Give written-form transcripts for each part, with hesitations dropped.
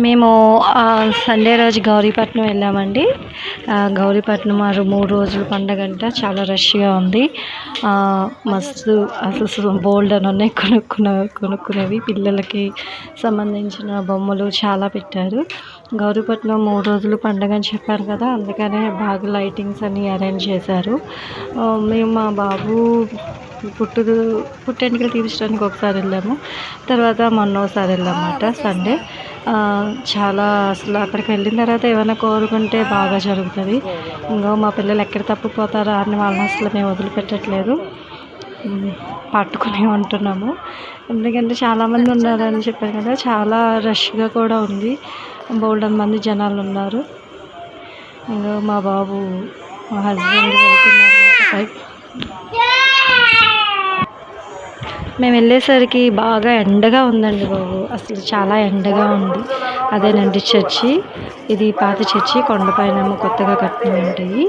మేము సండే రోజు గౌరీపట్నం వెళ్ళామండి. గౌరీపట్నం 3 రోజులు పండగంట. చాలా రష్గా ఉంది. మస్తు అసలు బోల్డ్ అని ఉన్నాయి కొనుక్కునేవి. పిల్లలకి సంబంధించిన బొమ్మలు చాలా పెట్టారు. గౌరీపట్నం 3 రోజులు పండగ అని చెప్పారు కదా, అందుకనే బాగా లైటింగ్స్ అన్నీ అరేంజ్ చేశారు. మేము మా బాబు పుట్టెంటుకలు తీపించడానికి ఒకసారి వెళ్ళాము. తర్వాత మొన్న ఒకసారి వెళ్ళామన్నమాట సండే. చాలా అసలు అక్కడికి వెళ్ళిన తర్వాత ఏమైనా కోరుకుంటే బాగా జరుగుతుంది. ఇంకో మా పిల్లలు ఎక్కడ తప్పిపోతారా అని వాళ్ళని అసలు మేము వదిలిపెట్టట్లేదు, పట్టుకుని ఉంటున్నాము. ఎందుకంటే చాలామంది ఉన్నారని చెప్పాను కదా, చాలా రష్గా కూడా ఉంది. బోల్డెన్ మంది జనాలు ఉన్నారు. ఇంకా మా బాబు మా హస్బెండ్ వెళ్తున్నారు. మేము వెళ్ళేసరికి బాగా ఎండగా ఉందండి బాబు, అసలు చాలా ఎండగా ఉంది. అదేనండి చర్చి. ఇది పాత చర్చి, కొండపైన కొత్తగా కట్టినవి.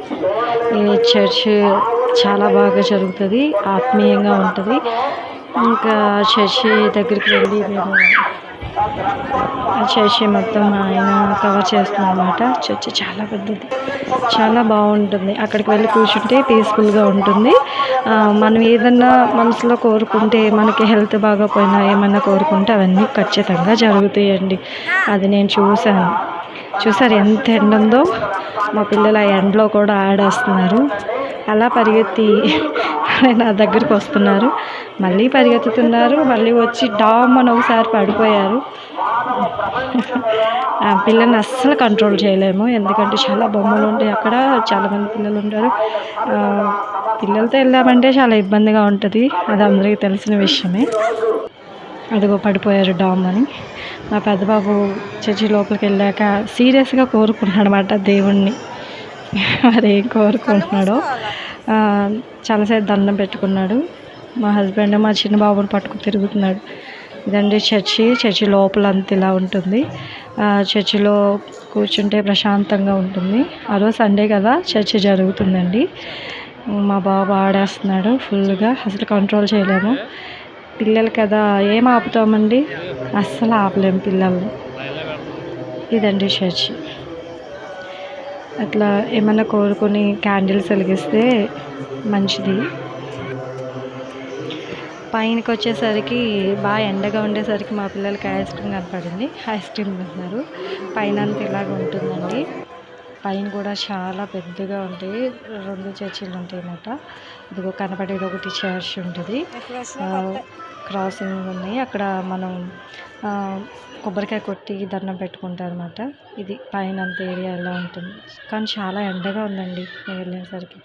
ఈ చర్చ్ చాలా బాగా జరుగుతుంది, ఆత్మీయంగా ఉంటుంది. ఇంకా చర్చి దగ్గరికి వెళ్ళి మేము ఆ చర్చి మొత్తం ఆయన కవర్ చేస్తున్నాం అన్నమాట. చర్చి చాలా పెద్దది, చాలా బాగుంటుంది. అక్కడికి వెళ్ళి కూర్చుంటే పీస్ఫుల్గా ఉంటుంది. మనం ఏదన్నా మనసులో కోరుకుంటే, మనకి హెల్త్ బాగోపోయినా ఏమన్నా కోరుకుంటే అవన్నీ ఖచ్చితంగా జరుగుతాయండి. అది నేను చూసారు ఎంత ఎండ ఉందో. మా పిల్లలు ఆ ఎండలో కూడా ఆడేస్తున్నారు. అలా పరిగెత్తి నా దగ్గరికి వస్తున్నారు, మళ్ళీ పరిగెత్తుతున్నారు, మళ్ళీ వచ్చి డామ్ అని ఒకసారి పడిపోయారు. పిల్లల్ని అస్సలు కంట్రోల్ చేయలేము, ఎందుకంటే చాలా బొమ్మలు ఉంటాయి అక్కడ, చాలామంది పిల్లలు ఉంటారు. పిల్లలతో వెళ్ళామంటే చాలా ఇబ్బందిగా ఉంటుంది, అది అందరికీ తెలిసిన విషయమే. అదిగో పడిపోయారు డామ్ అని. మా పెద్ద బాబు చర్చి లోపలికి వెళ్ళాక సీరియస్గా కోరుకుంటున్నాడు అన్నమాట దేవుణ్ణి. మరి ఏం కోరుకుంటున్నాడో. చాలాసేపు దండం పెట్టుకున్నాడు. మా హస్బెండ్ మా చిన్న బాబుని పట్టుకుని తిరుగుతున్నాడు. ఇదండి చర్చి లోపల అంత ఇలా ఉంటుంది. చర్చిలో కూర్చుంటే ప్రశాంతంగా ఉంటుంది. ఆ రోజు సండే కదా, చర్చి జరుగుతుందండి. మా బాబు ఆడేస్తున్నాడు ఫుల్గా, అసలు కంట్రోల్ చేయలేము. పిల్లలు కదా, ఏం ఆపుతామండి, అస్సలు ఆపలేము పిల్లల్ని. ఇదండి చర్చి. అట్లా ఏమన్నా కోరుకొని క్యాండిల్స్ వెలిగిస్తే మంచిది. పైనకి వచ్చేసరికి బాగా ఎండగా ఉండేసరికి మా పిల్లలకి ఐస్ క్రీమ్ కనపడింది. ఐస్ క్రీమ్ తింటున్నారు. పైన అంతా ఇలాగ ఉంటుందండి. పైన కూడా చాలా పెద్దగా ఉంటాయి. 2 చర్చిలు ఉంటాయి అన్నమాట. ఇదిగో కనపడేది ఒకటి చర్చ్ ఉంటుంది. క్రాసింగ్ ఉన్నాయి అక్కడ. మనం కొబ్బరికాయ కొట్టి దండం పెట్టుకుంటారు అన్నమాట. ఇది పైన అంత ఏరియా ఎలా ఉంటుంది. కానీ చాలా ఎండగా ఉందండి మేము వెళ్ళేసరికి.